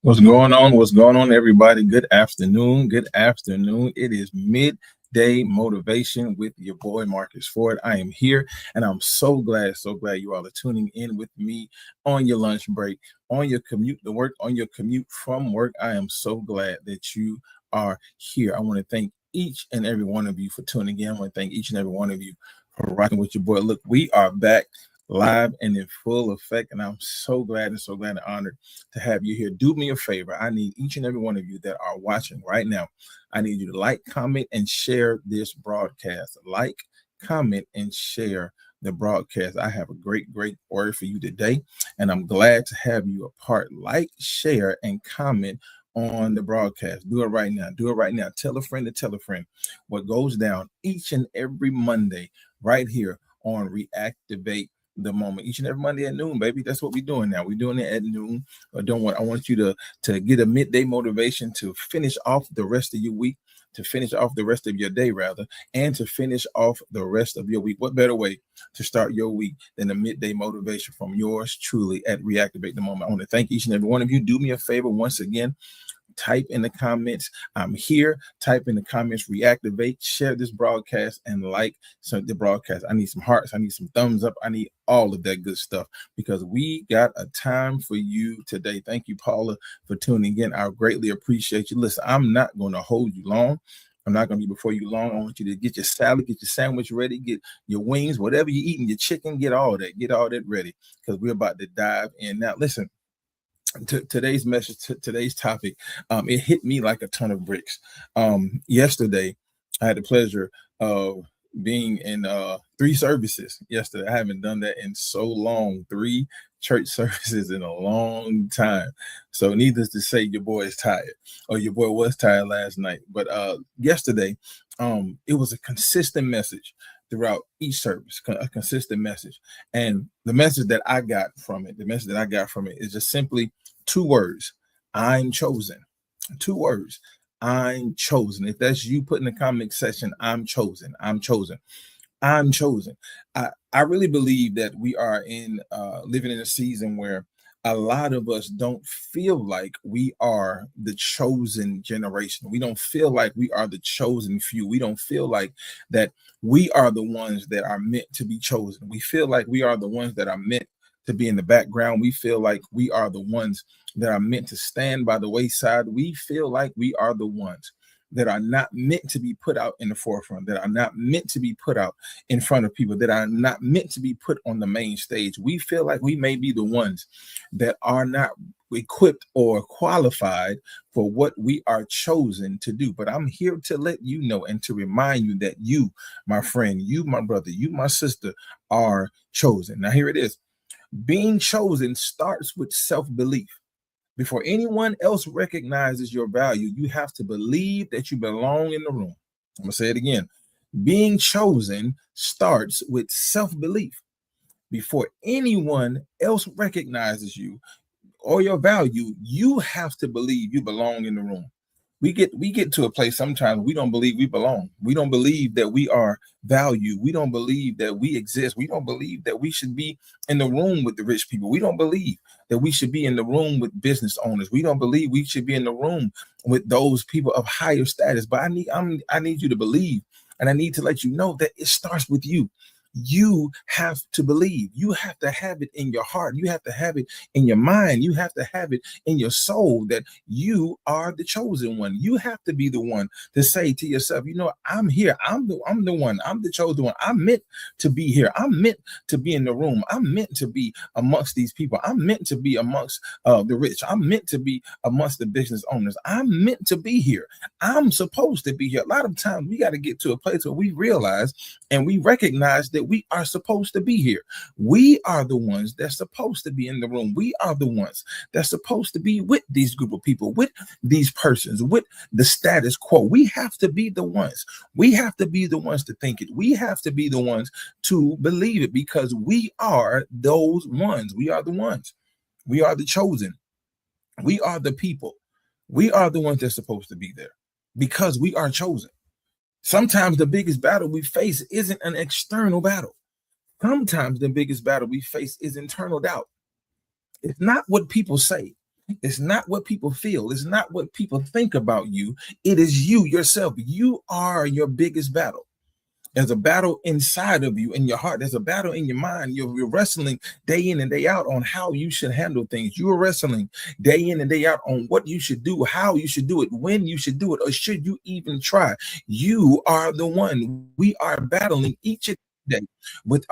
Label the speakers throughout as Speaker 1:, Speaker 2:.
Speaker 1: What's going on? What's going on, everybody? Good afternoon. Good afternoon. It is midday motivation with your boy Marcus Ford. I am here, and I'm so glad you all are tuning in with me on your lunch break, on your commute to work, on your commute from work. I am so glad that you are here. I want to thank each and every one of you for tuning in. I want to thank each and every one of you for rocking with your boy. Look, we are back live and in full effect, and I'm so glad and honored to have you here. Do me a favor. I need each and every one of you that are watching right now. I need you to like, comment, and share this broadcast. Like, comment, and share the broadcast. I have a great word for you today, and I'm glad to have you a part. Like, share, and comment on the broadcast. Do it right now. Do it right now. Tell a friend to tell a friend what goes down each and every Monday right here on Reactivate the Moment, each and every Monday at noon, baby. That's what we're doing now. We're doing it at noon. I want you to get a midday motivation to finish off the rest of your week, to finish off the rest of your day, rather, and to finish off the rest of your week. What better way to start your week than a midday motivation from yours truly at Reactivate the Moment? I want to thank each and every one of you. Do me a favor once again. Type in the comments, I'm here. Type in the comments, reactivate, share this broadcast, and like the broadcast. I need some hearts. I need some thumbs up. I need all of that good stuff because we got a time for you today. Thank you, Paula, for tuning in. I greatly appreciate you. Listen, I'm not going to hold you long. I'm not going to be before you long. I want you to get your salad, get your sandwich ready, get your wings, whatever you're eating, your chicken, get all that ready because we're about to dive in. Now, listen, today's message, today's topic, it hit me like a ton of bricks. Yesterday, I had the pleasure of being in three services yesterday. I haven't done that in so long. Three church services in a long time. So needless to say, your boy is tired, or your boy was tired last night. But yesterday, it was a consistent message throughout each service, a consistent message. And the message that I got from it, is just simply two words: I'm chosen. Two words: I'm chosen. If that's you, put in the comment section, I'm chosen. I'm chosen. I'm chosen. I really believe that we are living in a season where a lot of us don't feel like we are the chosen generation. We don't feel like we are the chosen few. We don't feel like that we are the ones that are meant to be chosen. We feel like we are the ones that are meant to be in the background. We feel like we are the ones that are meant to stand by the wayside. We feel like we are the ones that are not meant to be put out in the forefront, that are not meant to be put out in front of people, that are not meant to be put on the main stage. We feel like we may be the ones that are not equipped or qualified for what we are chosen to do. But I'm here to let you know and to remind you that you, my friend, you, my brother, you, my sister, are chosen. Now, here it is. Being chosen starts with self-belief. Before anyone else recognizes your value, you have to believe that you belong in the room. I'm going to say it again. Being chosen starts with self-belief. Before anyone else recognizes you or your value, you have to believe you belong in the room. We get to a place sometimes we don't believe we belong. We don't believe that we are valued. We don't believe that we exist. We don't believe that we should be in the room with the rich people. We don't believe that we should be in the room with business owners. We don't believe we should be in the room with those people of higher status. But I need you to believe, and I need to let you know that it starts with you. You have to believe. You have to have it in your heart. You have to have it in your mind. You have to have it in your soul that you are the chosen one. You have to be the one to say to yourself, you know, I'm here. I'm the one. I'm the chosen one. I'm meant to be here. I'm meant to be in the room. I'm meant to be amongst these people. I'm meant to be amongst the rich. I'm meant to be amongst the business owners. I'm meant to be here. I'm supposed to be here. A lot of times we got to get to a place where we realize and we recognize that we are supposed to be here. We are the ones that's supposed to be in the room. We are the ones that's supposed to be with these group of people, with these persons, with the status quo. We have to be the ones. We have to be the ones to think it. We have to be the ones to believe it because we are those ones. We are the ones. We are the chosen. We are the people. We are the ones that's supposed to be there because we are chosen. Sometimes the biggest battle we face isn't an external battle. Sometimes the biggest battle we face is internal doubt. It's not what people say. It's not what people feel. It's not what people think about you. It is you yourself. You are your biggest battle. There's a battle inside of you in your heart. There's a battle in your mind. You're wrestling day in and day out on how you should handle things. You're wrestling day in and day out on what you should do, how you should do it, when you should do it, or should you even try. You are the one. We are battling each and every day with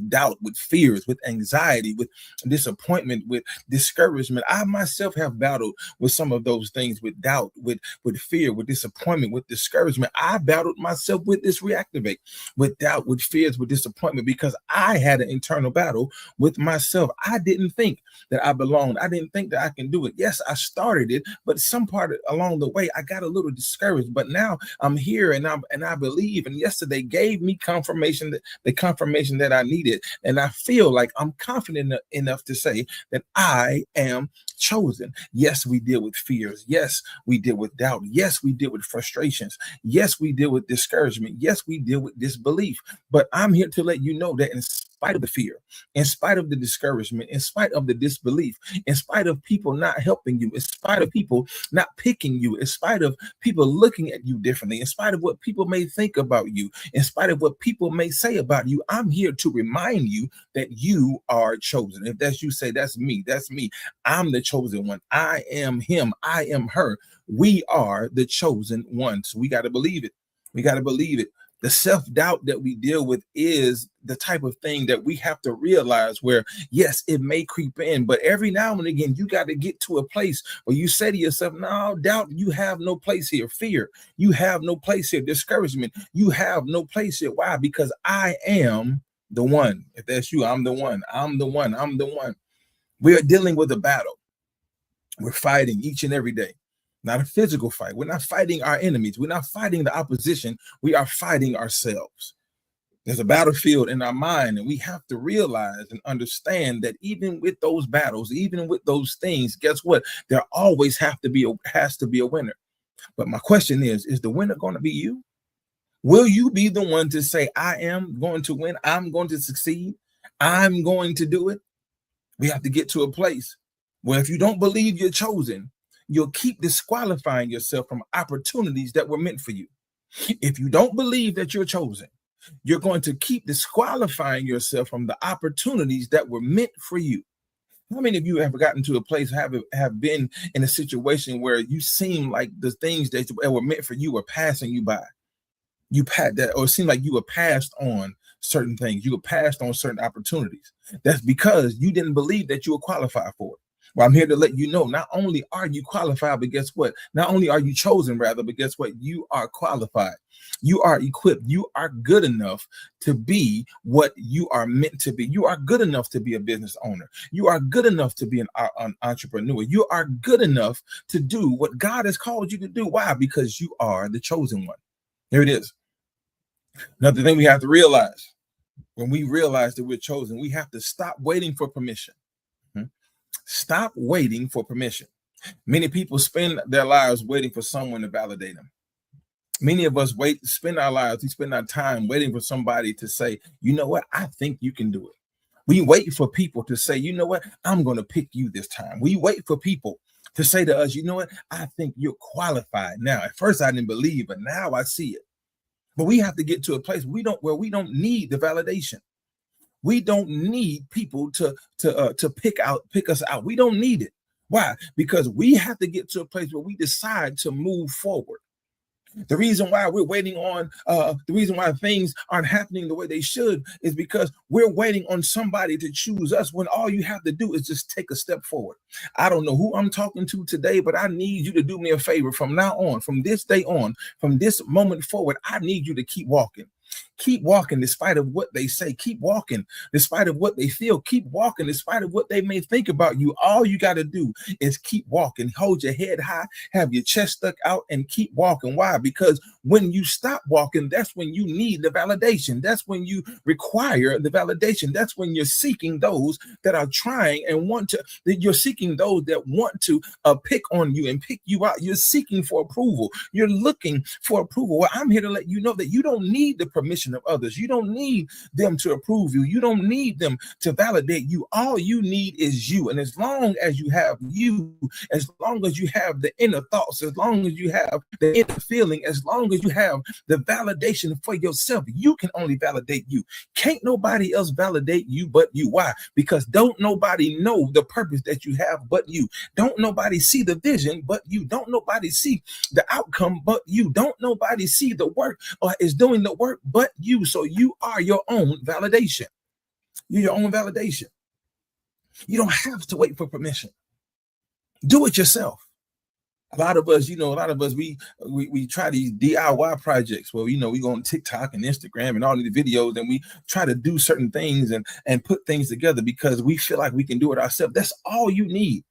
Speaker 1: doubt, with fears, with anxiety, with disappointment, with discouragement. I myself have battled with some of those things, with doubt, with fear, with disappointment, with discouragement. I battled myself with this reactivate, with doubt, with fears, with disappointment, because I had an internal battle with myself. I didn't think that I belonged. I didn't think that I can do it. Yes, I started it, but some part along the way I got a little discouraged. But now I'm here, and I believe. And yesterday gave me confirmation, that the confirmation that I needed, and I feel like I'm confident enough to say that I am chosen. Yes, we deal with fears. Yes, we deal with doubt. Yes, we deal with frustrations. Yes, we deal with discouragement. Yes, we deal with disbelief. But I'm here to let you know that in spite of the fear, in spite of the discouragement, in spite of the disbelief, in spite of people not helping you, in spite of people not picking you, in spite of people looking at you differently, in spite of what people may think about you, in spite of what people may say about you, I'm here to remind you that you are chosen. If that's you, say, that's me. That's me. I'm the chosen one. I am him. I am her. We are the chosen ones. We got to believe it. We got to believe it. The self-doubt that we deal with is the type of thing that we have to realize where, yes, it may creep in, but every now and again, you got to get to a place where you say to yourself, no, doubt, you have no place here. Fear, you have no place here. Discouragement, you have no place here. Why? Because I am the one. If that's you, I'm the one. I'm the one. I'm the one. We are dealing with a battle. We're fighting each and every day. Not a physical fight. We're not fighting our enemies. We're not fighting the opposition. We are fighting ourselves. There's a battlefield in our mind, and we have to realize and understand that even with those battles, even with those things, guess what? There always has to be a winner. But my question is the winner going to be you? Will you be the one to say, I am going to win? I'm going to succeed. I'm going to do it. We have to get to a place where if you don't believe you're chosen, you'll keep disqualifying yourself from opportunities that were meant for you. If you don't believe that you're chosen, you're going to keep disqualifying yourself from the opportunities that were meant for you. How many of you have gotten to a place, have been in a situation where you seem like the things that were meant for you are passing you by? You passed that, or it seemed like you were passed on certain things. You were passed on certain opportunities. That's because you didn't believe that you were qualified for it. Well, I'm here to let you know, not only are you qualified, but guess what? Not only are you chosen, rather, but guess what? You are qualified. You are equipped. You are good enough to be what you are meant to be. You are good enough to be a business owner. You are good enough to be an entrepreneur. You are good enough to do what God has called you to do. Why? Because you are the chosen one. Here it is. Another thing we have to realize, when we realize that we're chosen, we have to stop waiting for permission. Stop waiting for permission. Many people spend their lives waiting for someone to validate them. Many of us spend our time waiting for somebody to say, you know what, I think you can do it. We wait for people to say, you know what, I'm going to pick you this time. We wait for people to say to us, you know what, I think you're qualified. Now, at first I didn't believe, but now I see it. But we have to get to a place where we don't need the validation. We don't need people to pick us out. We don't need it. Why? Because we have to get to a place where we decide to move forward. The reason why we're waiting on, the reason why things aren't happening the way they should is because we're waiting on somebody to choose us when all you have to do is just take a step forward. I don't know who I'm talking to today, but I need you to do me a favor from now on, from this day on, from this moment forward. I need you to keep walking. Keep walking despite of what they say. Keep walking despite of what they feel. Keep walking despite of what they may think about you. All you got to do is keep walking. Hold your head high, have your chest stuck out, and keep walking. Why? Because when you stop walking, that's when you need the validation. That's when you require the validation. That's when you're seeking those that are trying and you're seeking those that want to pick on you and pick you out. You're seeking for approval. You're looking for approval. Well, I'm here to let you know that you don't need the permission validation of others. You don't need them to approve you. You don't need them to validate you. All you need is you. And as long as you have you, as long as you have the inner thoughts, as long as you have the inner feeling, as long as you have the validation for yourself, you can only validate you. Can't nobody else validate you but you. Why? Because don't nobody know the purpose that you have but you. Don't nobody see the vision but you. Don't nobody see the outcome but you. Don't nobody see the work or is doing the work but you. So you are your own validation. You're your own validation. You don't have to wait for permission. Do it yourself. A lot of us, we try these DIY projects. Well, we go on TikTok and Instagram and all these videos, and we try to do certain things and put things together because we feel like we can do it ourselves. That's all you need.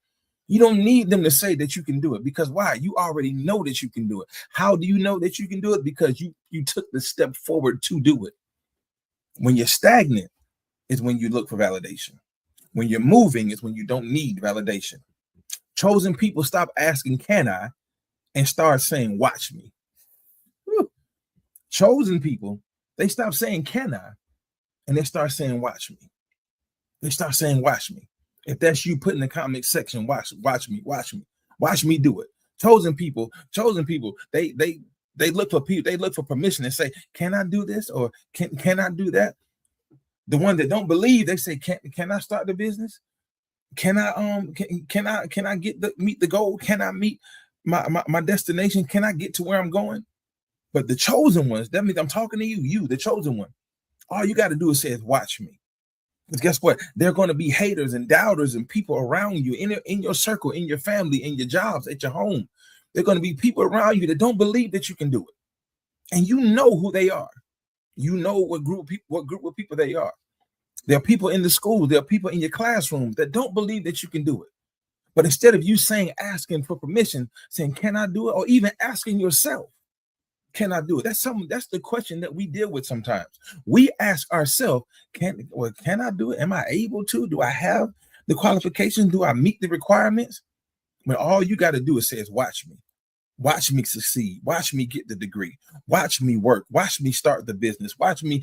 Speaker 1: You don't need them to say that you can do it, because why? You already know that you can do it. How do you know that you can do it? Because you took the step forward to do it. When you're stagnant is when you look for validation. When you're moving is when you don't need validation. Chosen people stop asking, can I? And start saying, watch me. Whew. Chosen people, they stop saying, can I? And they start saying, watch me. They start saying, watch me. If that's you, put in the comment section, watch me do it. Chosen people, they look for people, they look for permission and say, can I do this? Or can I do that? The one that don't believe, they say, can I start the business? Can I meet the goal? Can I meet my destination? Can I get to where I'm going? But the chosen ones, that means I'm talking to you, the chosen one. All you got to do is say, watch me. Because guess what? There are going to be haters and doubters and people around you in your circle, in your family, in your jobs, at your home. There are going to be people around you that don't believe that you can do it. And you know who they are. You know what group of people they are. There are people in the school, there are people in your classrooms that don't believe that you can do it. But instead of you asking for permission, saying, can I do it? Or even asking yourself, can I do it? That's the question that we deal with sometimes. We ask ourselves, can I do it? Am I able to? Do I have the qualifications? Do I meet the requirements? But all you got to do is say, watch me. Watch me succeed. Watch me get the degree. Watch me work. Watch me start the business. Watch me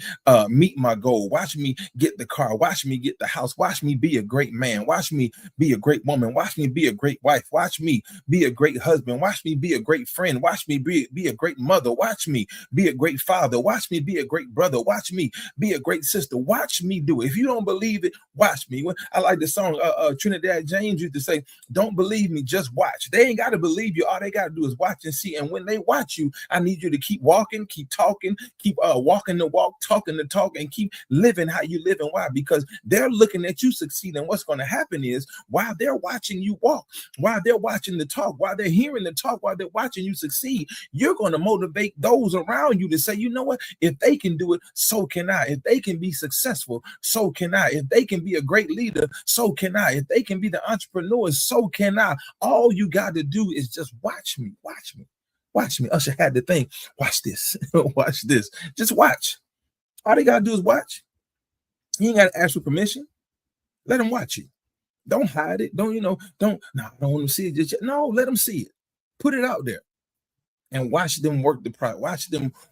Speaker 1: meet my goal. Watch me get the car. Watch me get the house. Watch me be a great man. Watch me be a great woman. Watch me be a great wife. Watch me be a great husband. Watch me be a great friend. Watch me be a great mother. Watch me be a great father. Watch me be a great brother. Watch me be a great sister. Watch me do it. If you don't believe it, watch me. I like the song Trinidad James used to say, don't believe me, just watch. They ain't got to believe you. All they got to do is watch and see. And when they watch you, I need you to keep walking, keep talking, keep walking the walk, talking the talk, and keep living how you live. And why? Because they're looking at you succeed. And what's going to happen is, while they're watching you walk, while they're watching the talk, while they're hearing the talk, while they're watching you succeed, you're going to motivate those around you to say, you know what? If they can do it, so can I. If they can be successful, so can I. If they can be a great leader, so can I. If they can be the entrepreneur, so can I. All you got to do is just watch me. Watch me. Watch me. Usher had the thing. Watch this. Watch this. Just watch. All they got to do is watch. You ain't got to ask for permission. Let them watch you. Don't hide it. I don't want to see it just yet. No, let them see it. Put it out there and watch them work the process.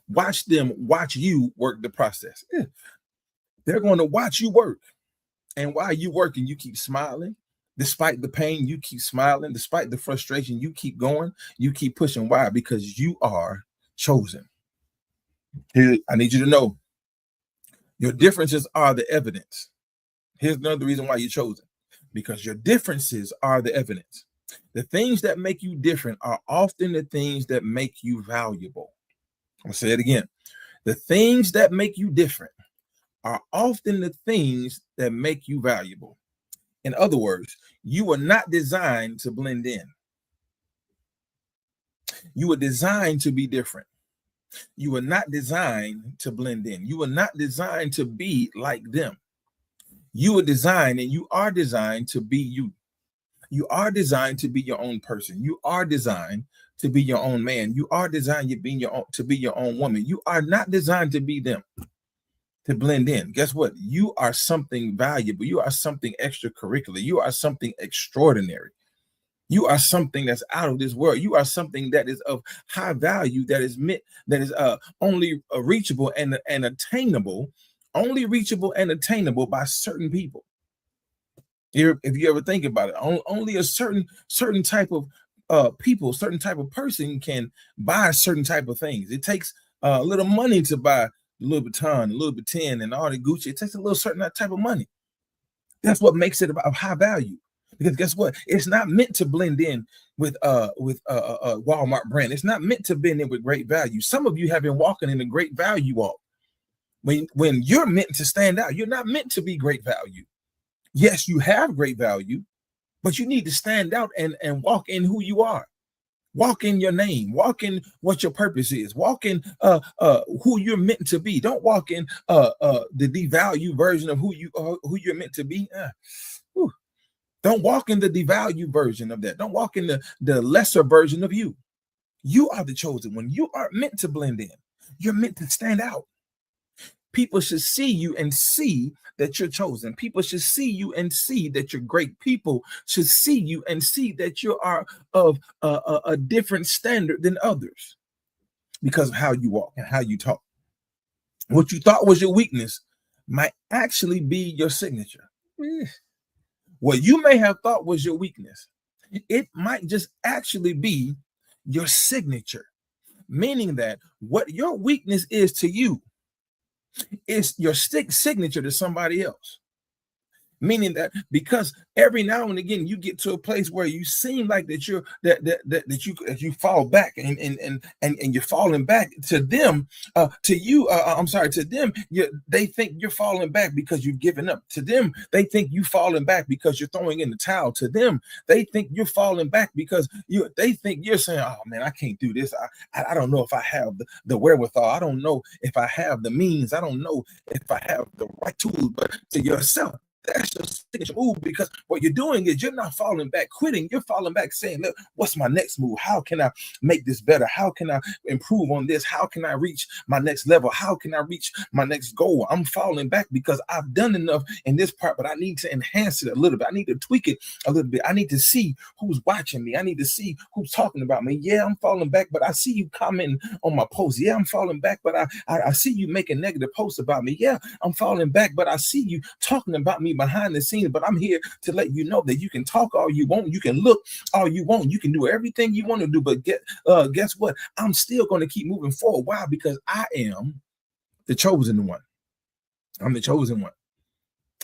Speaker 1: Watch you work the process. Yeah. They're going to watch you work. And while you working, you keep smiling. Despite the pain, you keep smiling. Despite the frustration, you keep going. You keep pushing. Why? Because you are chosen. Here, I need you to know, your differences are the evidence. Here's another reason why you're chosen. Because your differences are the evidence. The things that make you different are often the things that make you valuable. I'll say it again. The things that make you different are often the things that make you valuable. In other words, you were not designed to blend in. You were designed to be different. You were not designed to blend in. You were not designed to be like them. You were designed, and you are designed to be you. You are designed to be your own person. You are designed to be your own man. You are designed to be your own woman. You are not designed to be them, to blend in. Guess what? You are something valuable. You are something extracurricular. You are something extraordinary. You are something that's out of this world. You are something that is of high value, that is meant, that is only reachable and attainable, only reachable and attainable by certain people. If you ever think about it, only a certain type of people, certain type of person can buy certain type of things. It takes a little money to buy Louis Vuitton, Louis Vuitton, and all the Gucci. It takes a little certain type of money. That's what makes it of high value. Because guess what? It's not meant to blend in with Walmart brand. It's not meant to blend in with great value. Some of you have been walking in a great value walk. When you're meant to stand out, you're not meant to be great value. Yes, you have great value, but you need to stand out and walk in who you are. Walk in your name, walk in what your purpose is, walk in who you're meant to be. Don't walk in the devalued version of who you're meant to be. Don't walk in the devalued version of that. Don't walk in the lesser version of you. You are the chosen one. You aren't meant to blend in. You're meant to stand out. People should see you and see that you're chosen. People should see you and see that you're great. People should see you and see that you are of a different standard than others because of how you walk and how you talk. What you thought was your weakness might actually be your signature. What you may have thought was your weakness, it might just actually be your signature, meaning that what your weakness is to you, it's your signature to somebody else. Meaning that because every now and again you get to a place where you seem like that you're that you fall back and you're falling back to them, to them, they think you're falling back because you've given up. To them, they think you falling back because you're throwing in the towel. To them, they think you're falling back because they think you're saying, oh man, I can't do this. I don't know if I have the wherewithal. I don't know if I have the means. I don't know if I have the right tools. But to yourself, that's your signature move, because what you're doing is you're not falling back, quitting. You're falling back saying, look, what's my next move? How can I make this better? How can I improve on this? How can I reach my next level? How can I reach my next goal? I'm falling back because I've done enough in this part, but I need to enhance it a little bit. I need to tweak it a little bit. I need to see who's watching me. I need to see who's talking about me. Yeah, I'm falling back, but I see you commenting on my post. Yeah, I'm falling back, but I see you making negative posts about me. Yeah, I'm falling back, but I see you talking about me behind the scenes. But I'm here to let you know that you can talk all you want, you can look all you want, you can do everything you want to do, but guess what? I'm still going to keep moving forward. Why? Because I am the chosen one. I'm the chosen one.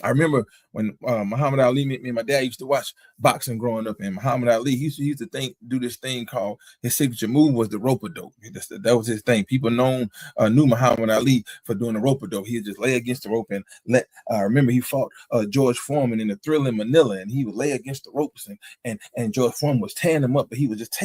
Speaker 1: I remember when Muhammad Ali, me and my dad used to watch boxing growing up, and Muhammad Ali, he used to do this thing called, his signature move was the rope-a-dope. That was his thing. People knew Muhammad Ali for doing the rope-a-dope. He'd just lay against the rope and remember he fought George Foreman in the Thrill in Manila, and he would lay against the ropes, and George Foreman was tearing him up, but he was just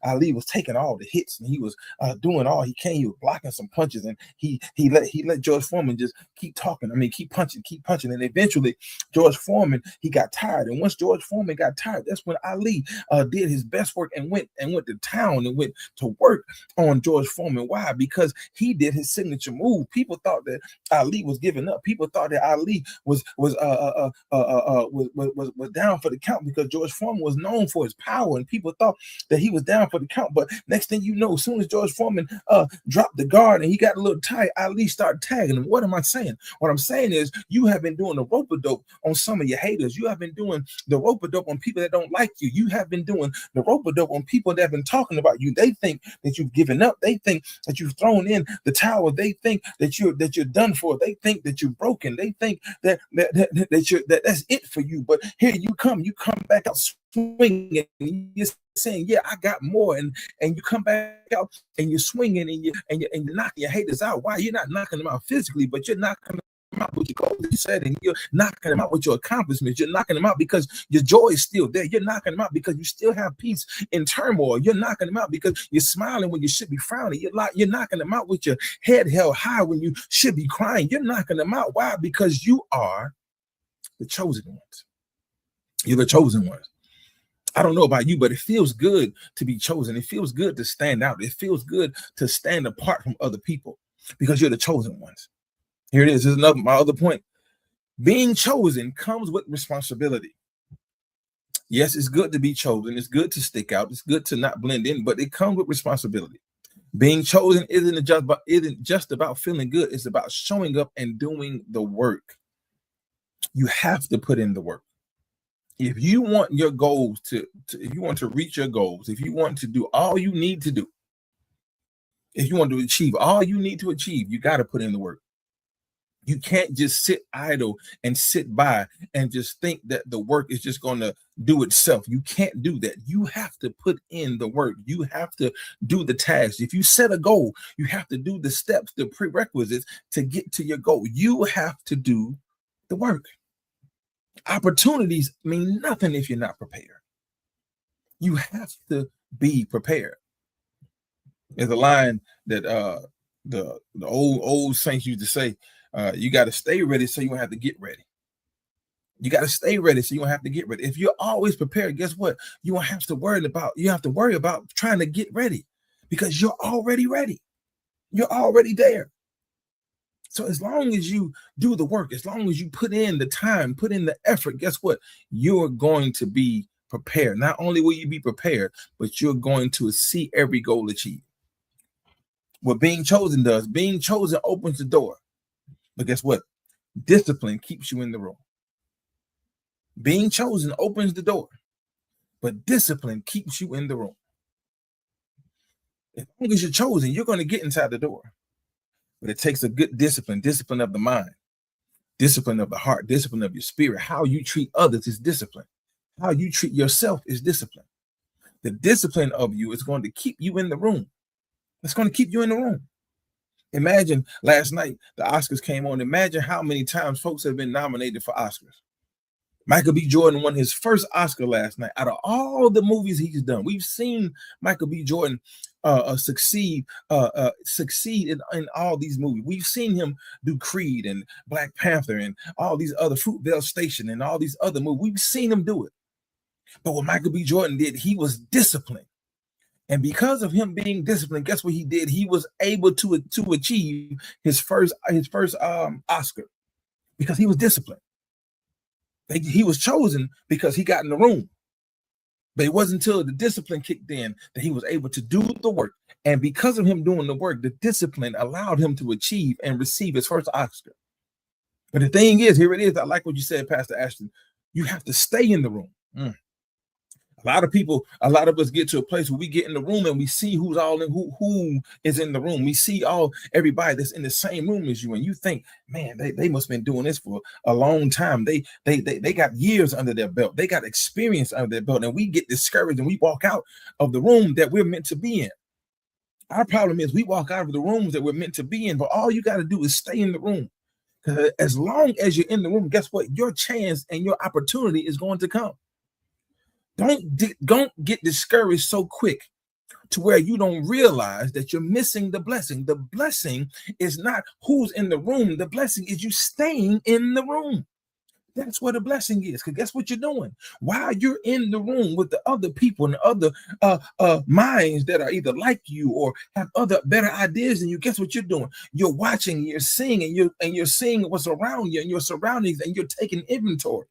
Speaker 1: Ali was taking all the hits, and he was doing all he can. He was blocking some punches, and he let George Foreman just keep talking. Keep punching, and eventually George Foreman, he got tired. And once George Foreman got tired, that's when Ali did his best work and went to town and went to work on George Foreman. Why? Because he did his signature move. People thought that Ali was giving up. People thought that Ali was down for the count, because George Foreman was known for his power, and people thought that he was down for the count. But next thing you know, as soon as George Foreman dropped the guard and he got a little tight, Ali started tagging him. What am I saying? What I'm saying is, you have been doing the rope-a-dope on some of your haters. You have been doing the rope-a-dope on people that don't like you. You have been doing the rope-a-dope on people that have been talking about you. They think that you've given up. They think that you've thrown in the towel. They think that you're done for. They think that you're broken. They think that's it for you. But here you come back out swinging, and you're saying, yeah, I got more, and you come back out and you're swinging, and you're knocking your haters out. Why? You're not knocking them out physically, but you're knocking them out with your goals, you said, and you're knocking them out with your accomplishments. You're knocking them out because your joy is still there. You're knocking them out because you still have peace in turmoil. You're knocking them out because you're smiling when you should be frowning. You're knocking them out with your head held high when you should be crying. You're knocking them out. Why? Because you are the chosen ones. You're the chosen ones. I don't know about you, but it feels good to be chosen. It feels good to stand out. It feels good to stand apart from other people because you're the chosen ones. Here it is. This is my other point. Being chosen comes with responsibility. Yes, it's good to be chosen. It's good to stick out. It's good to not blend in, but it comes with responsibility. Being chosen isn't just about feeling good. It's about showing up and doing the work. You have to put in the work. If you want your goals if you want to reach your goals, if you want to do all you need to do, if you want to achieve all you need to achieve, you got to put in the work. You can't just sit idle and sit by and just think that the work is just going to do itself. You can't do that. You have to put in the work. You have to do the tasks. If you set a goal, you have to do the steps, the prerequisites to get to your goal. You have to do the work. Opportunities mean nothing if you're not prepared. You have to be prepared. There's a line that the old saints used to say, you got to stay ready so you don't have to get ready. You got to stay ready so you don't have to get ready. If you're always prepared, guess what? You don't have to worry about trying to get ready because you're already ready. You're already there. So as long as you do the work, as long as you put in the time, put in the effort, guess what? You're going to be prepared. Not only will you be prepared, but you're going to see every goal achieved. What being chosen does, being chosen opens the door. But guess what? Discipline keeps you in the room. Being chosen opens the door, but discipline keeps you in the room. As long as you're chosen, you're going to get inside the door. But it takes a good discipline of the mind, discipline of the heart, discipline of your spirit. How you treat others is discipline. How you treat yourself is discipline. The discipline of you is going to keep you in the room. It's going to keep you in the room. Imagine last night the Oscars came on. Imagine how many times folks have been nominated for Oscars. Michael B. Jordan won his first Oscar last night. Out of all the movies he's done, we've seen Michael B. Jordan succeed in all these movies. We've seen him do Creed and Black Panther and all these other Fruitvale Station and all these other movies. We've seen him do it. But what Michael B. Jordan did, he was disciplined. And because of him being disciplined, guess what he did? He was able to achieve his first Oscar because he was disciplined. He was chosen because he got in the room. But it wasn't until the discipline kicked in that he was able to do the work. And because of him doing the work, the discipline allowed him to achieve and receive his first Oscar. But the thing is, here it is. I like what you said, Pastor Ashton. You have to stay in the room. A lot of us get to a place where we get in the room and we see who's all in, who is in the room. We see everybody that's in the same room as you, and you think, man, they must have been doing this for a long time. They got years under their belt. They got experience under their belt, and we get discouraged and we walk out of the room that we're meant to be in. Our problem is we walk out of the rooms that we're meant to be in, but all you got to do is stay in the room. Because as long as you're in the room, guess what? Your chance and your opportunity is going to come. Don't get discouraged so quick to where you don't realize that you're missing the blessing. The blessing is not who's in the room. The blessing is you staying in the room. That's what a blessing is. Because guess what you're doing? While you're in the room with the other people and other minds that are either like you or have other better ideas than you, guess what you're doing? You're watching, you're seeing, and you're seeing what's around you and your surroundings, and you're taking inventory.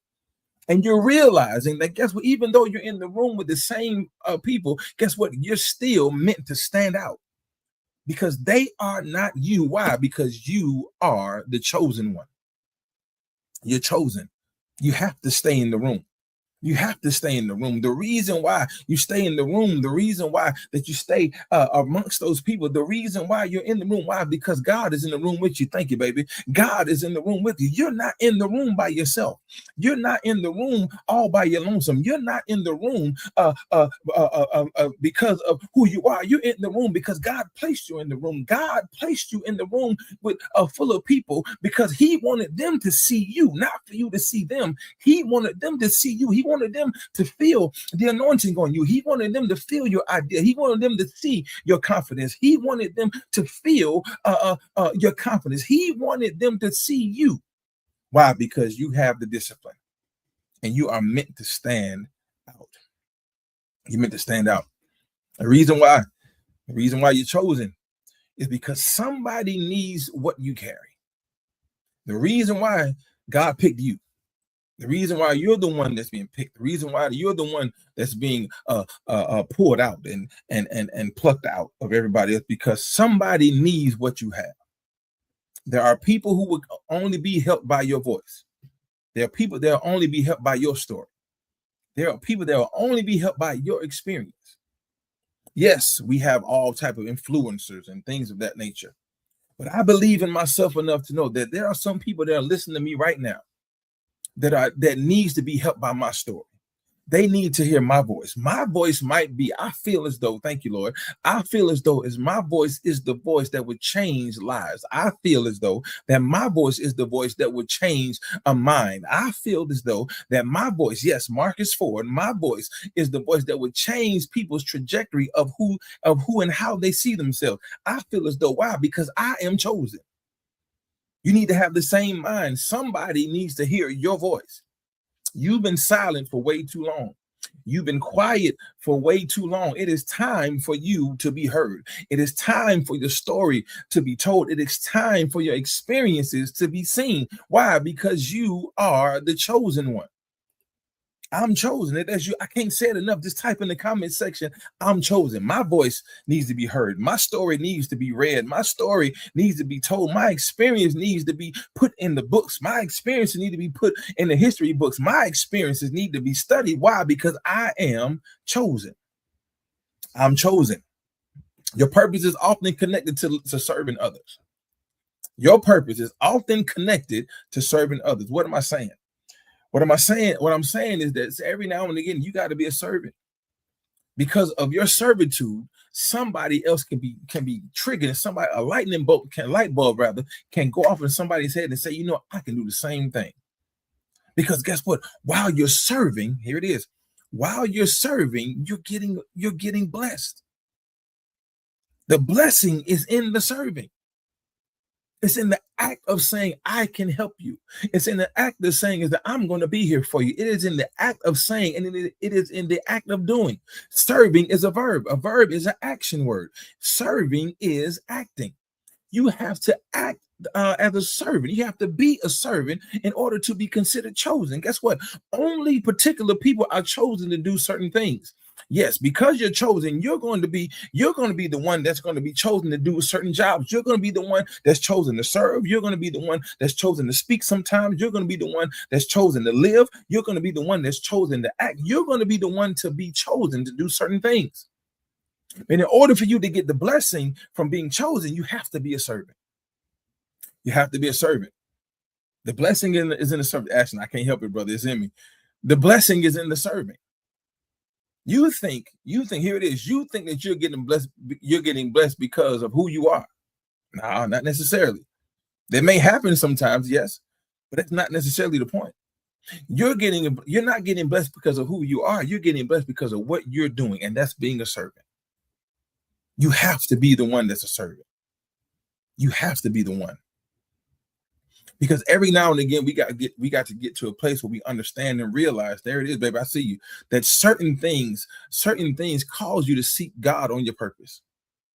Speaker 1: And you're realizing that, guess what? Even though you're in the room with the same people, guess what? You're still meant to stand out because they are not you. Why? Because you are the chosen one. You're chosen. You have to stay in the room. You have to stay in the room. The reason why you stay in the room, the reason why that you stay amongst those people, the reason why you're in the room, why? Because God is in the room with you. Thank you, baby. God is in the room with you. You're not in the room by yourself. You're not in the room all by your lonesome. You're not in the room because of who you are. You're in the room because God placed you in the room. God placed you in the room with full of people because he wanted them to see you, not for you to see them. He wanted them to see you. He wanted them to feel the anointing on you. He wanted them to feel your idea. He wanted them to see your confidence. He wanted them to feel your confidence. He wanted them to see you. Why? Because you have the discipline and you are meant to stand out. You're meant to stand out. The reason why you're chosen is because somebody needs what you carry. The reason why God picked you. The reason why you're the one that's being picked, the reason why you're the one that's being pulled out and plucked out of everybody else, because somebody needs what you have. There are people who will only be helped by your voice. There are people that will only be helped by your story. There are people that will only be helped by your experience. Yes, we have all type of influencers and things of that nature, but I believe in myself enough to know that there are some people that are listening to me right now that needs to be helped by my story. They need to hear my voice. My voice might be, I feel as though, thank you, Lord. I feel as though as my voice is the voice that would change lives. I feel as though that my voice is the voice that would change a mind. I feel as though that my voice, yes, Marcus Ford, my voice is the voice that would change people's trajectory of who and how they see themselves. I feel as though, why? Because I am chosen. You need to have the same mind. Somebody needs to hear your voice. You've been silent for way too long. You've been quiet for way too long. It is time for you to be heard. It is time for your story to be told. It is time for your experiences to be seen. Why? Because you are the chosen one. I'm chosen. That's you. I can't say it enough. Just type in the comment section, I'm chosen. My voice needs to be heard. My story needs to be read. My story needs to be told. My experience needs to be put in the books. My experiences need to be put in the history books. My experiences need to be studied. Why? Because I am chosen. I'm chosen. Your purpose is often connected to serving others. Your purpose is often connected to serving others. What am I saying? What am I saying? What I'm saying is that every now and again, you got to be a servant. Because of your servitude, somebody else can be triggered, and somebody, a light bulb can go off in somebody's head and say, you know, I can do the same thing. Because guess what? While you're serving, here it is. While you're serving, you're getting blessed. The blessing is in the serving. It's in the act of saying, I can help you. It's in the act of saying is that I'm going to be here for you. It is in the act of saying, and it is in the act of doing. Serving is a verb. A verb is an action word. Serving is acting. You have to act as a servant. You have to be a servant in order to be considered chosen. Guess what? Only particular people are chosen to do certain things. Yes, because you're chosen, you're going to be the one that's going to be chosen to do certain jobs. You're going to be the one that's chosen to serve. You're going to be the one that's chosen to speak sometimes. You're going to be the one that's chosen to live. You're going to be the one that's chosen to act. You're going to be the one to be chosen to do certain things. And in order for you to get the blessing from being chosen, you have to be a servant. You have to be a servant. The blessing is in the servant. Ashton, I can't help it, brother. It's in me. The blessing is in the servant. You think, here it is. You think that you're getting blessed because of who you are. No, not necessarily. That may happen sometimes, yes, but that's not necessarily the point. You're not getting blessed because of who you are. You're getting blessed because of what you're doing, and that's being a servant. You have to be the one that's a servant. You have to be the one. Because every now and again, we got to get to a place where we understand and realize, there it is, baby, I see you, that certain things cause you to seek God on your purpose.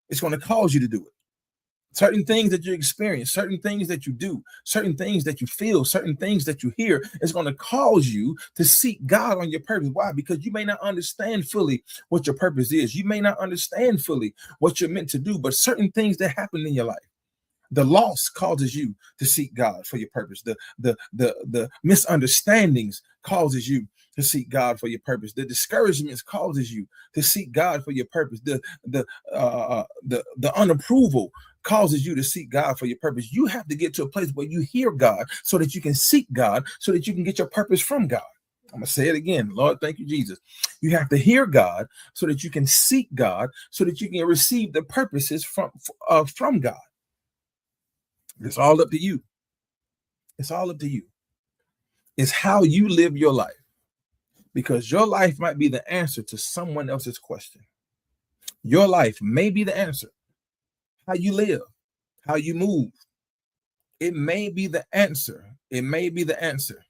Speaker 1: It's going to cause you to do it. Certain things that you experience, certain things that you do, certain things that you feel, certain things that you hear, is going to cause you to seek God on your purpose. Why? Because you may not understand fully what your purpose is. You may not understand fully what you're meant to do, but certain things that happen in your life. The loss causes you to seek God for your purpose. The misunderstandings causes you to seek God for your purpose. The discouragements causes you to seek God for your purpose. The unapproval causes you to seek God for your purpose. You have to get to a place where you hear God so that you can seek God, so that you can get your purpose from God. I'm going to say it again. Lord, thank you, Jesus. You have to hear God so that you can seek God, so that you can receive the purposes from God. It's all up to you. It's all up to you. It's how you live your life, because your life might be the answer to someone else's question. Your life may be the answer. How you live, how you move. It may be the answer. It may be the answer.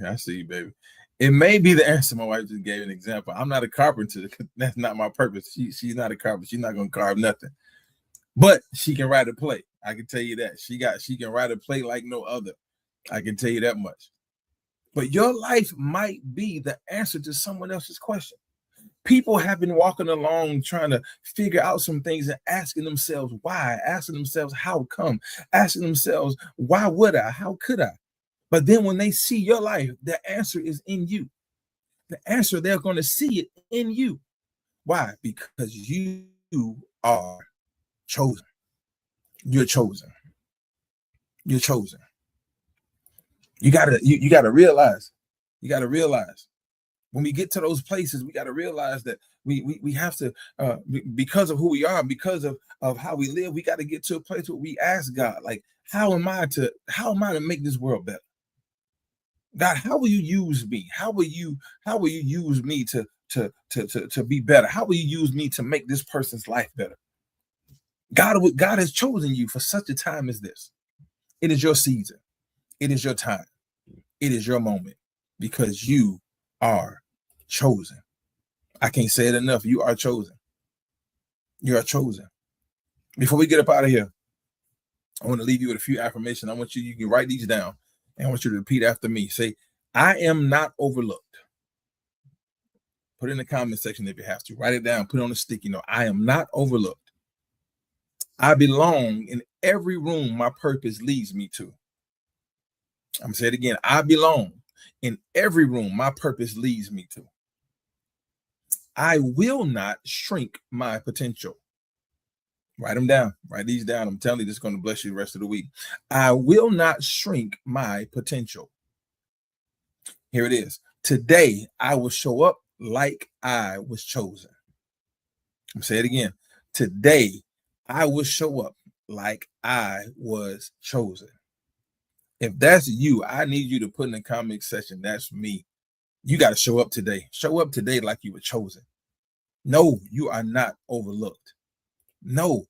Speaker 1: I see you, baby. It may be the answer. My wife just gave an example. I'm not a carpenter. That's not my purpose. She's not a carpenter. She's not going to carve nothing. But she can write a play. I can tell you that. She can write a play like no other. I can tell you that much. But your life might be the answer to someone else's question. People have been walking along trying to figure out some things and asking themselves why, asking themselves how come, asking themselves, why would I? How could I? But then when they see your life, the answer is in you. The answer, they're going to see it in you. Why? Because you are chosen. You're chosen. You're chosen. You gotta realize. You gotta realize when we get to those places, we gotta realize that we have to because of who we are, because of how we live, we got to get to a place where we ask God, like, how am I to make this world better? God, how will you use me? How will you use me to be better? How will you use me to make this person's life better? God has chosen you for such a time as this. It is your season. It is your time. It is your moment because you are chosen. I can't say it enough. You are chosen. You are chosen. Before we get up out of here, I want to leave you with a few affirmations. You can write these down, and I want you to repeat after me. Say, I am not overlooked. Put it in the comment section if you have to. Write it down. Put it on a sticky note. I am not overlooked. I belong in every room my purpose leads me to. I'm going to say it again. I belong in every room my purpose leads me to. I will not shrink my potential. Write them down. Write these down. I'm telling you, this is going to bless you the rest of the week. I will not shrink my potential. Here it is. Today, I will show up like I was chosen. I'm going to say it again. Today, I will show up like I was chosen. If that's you, I need you to put in the comment section, that's me. You got to show up today. Show up today like you were chosen. No, you are not overlooked. No,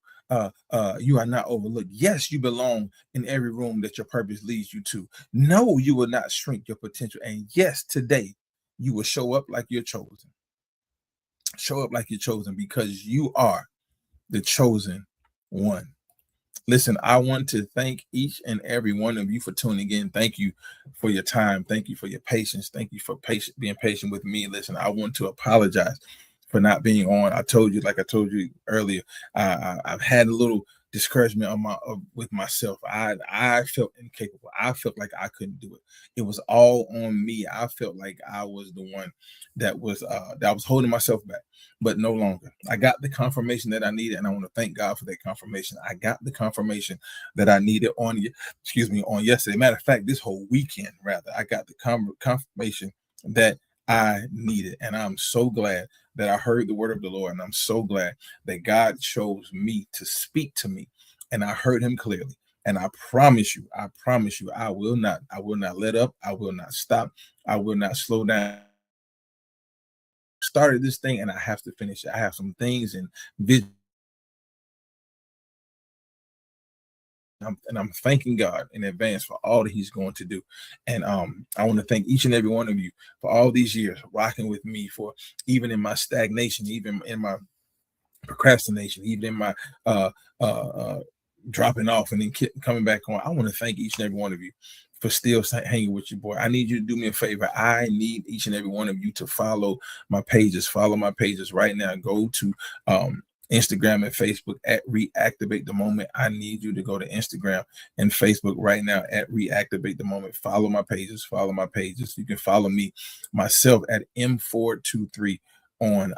Speaker 1: you are not overlooked. Yes, you belong in every room that your purpose leads you to. No, you will not shrink your potential. And yes, today you will show up like you're chosen. Show up like you're chosen because you are the chosen one. Listen, I want to thank each and every one of you for tuning in. Thank you for your time. Thank you for your patience. Thank you for being patient with me. Listen, I want to apologize for not being on. I told you earlier, I've had a little discouragement with myself. I felt incapable. I felt like I couldn't do it. It was all on me. I felt like I was the one that was holding myself back, but no longer. I got the confirmation that I needed, and I want to thank God for that confirmation. I got the confirmation that I needed on yesterday. Matter of fact, this whole weekend, rather, I got the confirmation that I needed, and I'm so glad that I heard the word of the Lord, and I'm so glad that God chose me to speak to me, and I heard him clearly. And I promise you, I will not let up. I will not stop. I will not slow down. Started this thing, and I have to finish it. I have some things and vision. And I'm thanking God in advance for all that he's going to do. And I want to thank each and every one of you for all these years rocking with me, for even in my stagnation, even in my procrastination, even in my dropping off and then coming back on. I want to thank each and every one of you for still hanging with your boy. I need you to do me a favor. I need each and every one of you to follow my pages. Follow my pages right now. Go to Instagram and Facebook at Reactivate the Moment. I need you to go to Instagram and Facebook right now at Reactivate the Moment. Follow my pages. Follow my pages. You can follow me myself at M423 on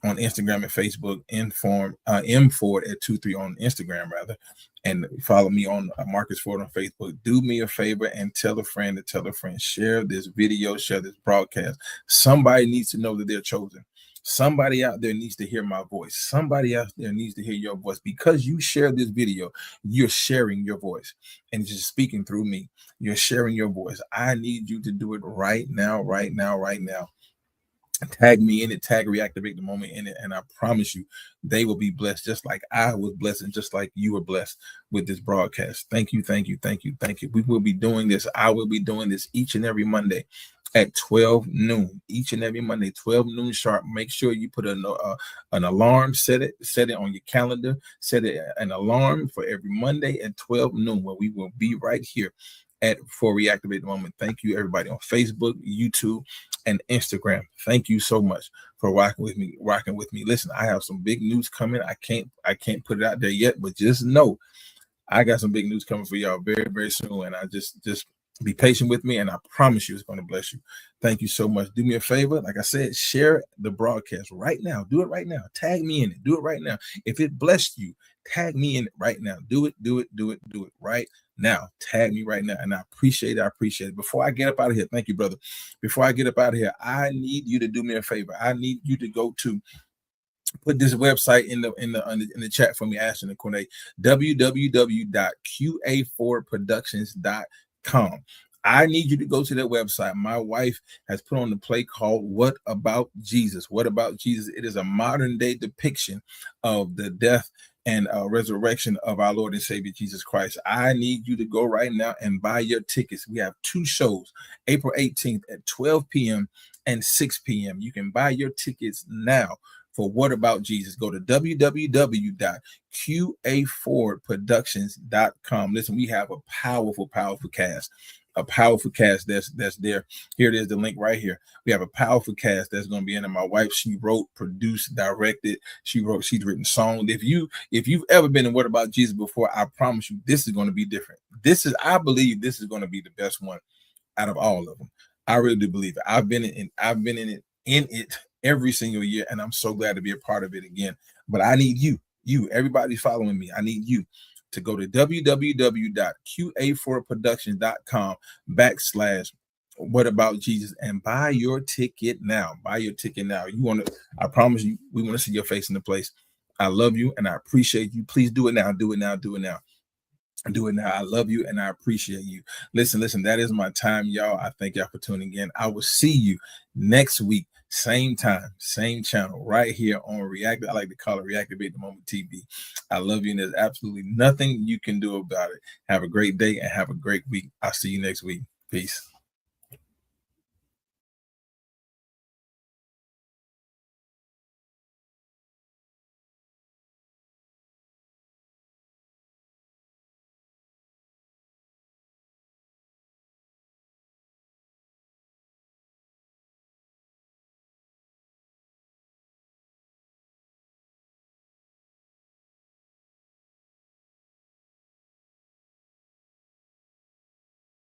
Speaker 1: Instagram and Facebook, M Ford at 23 on Instagram, rather, and follow me on Marcus Ford on Facebook. Do me a favor and tell a friend to tell a friend. Share this video, share this broadcast. Somebody needs to know that they're chosen. Somebody out there needs to hear my voice. Somebody out there needs to hear your voice. Because you share this video, you're sharing your voice and just speaking through me. You're sharing your voice. I need you to do it right now, right now, right now. Tag me in it, tag Reactivate the Moment in it, and I promise you they will be blessed just like I was blessed and just like you were blessed with this broadcast. Thank you, thank you, thank you, thank you. We will be doing this. I will be doing this each and every Monday at 12 noon. Each and every Monday, 12 noon sharp. Make sure you put an alarm, set it on your calendar, set it an alarm for every Monday at 12 noon, where we will be right here for Reactivate the Moment. Thank you, everybody on Facebook, YouTube, and Instagram. Thank you so much for rocking with me. Listen, I have some big news coming. I can't put it out there yet, but just know I got some big news coming for y'all very, very soon. And I just be patient with me, and I promise you it's going to bless you. Thank you so much. Do me a favor. Like I said, share the broadcast right now. Do it right now. Tag me in it. Do it right now. If it blessed you, tag me in it right now. Do it right now. Tag me right now. And I appreciate it. I appreciate it. Before I get up out of here, thank you, brother. Before I get up out of here, I need you to do me a favor. I need you to go to put this website in the chat for me, Ashton and Cornay. www.qa4productions.com. I need you to go to that website. My wife has put on the play called What About Jesus? What About Jesus? It is a modern day depiction of the death and resurrection of our Lord and Savior Jesus Christ. I need you to go right now and buy your tickets. We have two shows, April 18th at 12 p.m. and 6 p.m. You can buy your tickets now for What About Jesus. Go to www.qa4productions.com. Listen, we have a powerful cast. A powerful cast that's there. Here it is, the link right here. We have a powerful cast that's going to be in it. My wife, she wrote, produced, directed. She's written songs. If you've ever been in What About Jesus before, I promise you, this is going to be different. I believe this is going to be the best one out of all of them. I really do believe it. I've been in it every single year, and I'm so glad to be a part of it again. But I need you, everybody following me. I need you to go to www.qa4productions.com/ What About Jesus and buy your ticket now. Buy your ticket now. I promise you, we want to see your face in the place. I love you and I appreciate you. Please do it now. Do it now. Do it now. Do it now. I love you and I appreciate you. Listen, that is my time, y'all. I thank y'all for tuning in. I will see you next week, same time, same channel, right here on React. I like to call it Reactivate the Moment TV. I love you, and there's absolutely nothing you can do about it. Have a great day and have a great week. I'll see you next week. Peace.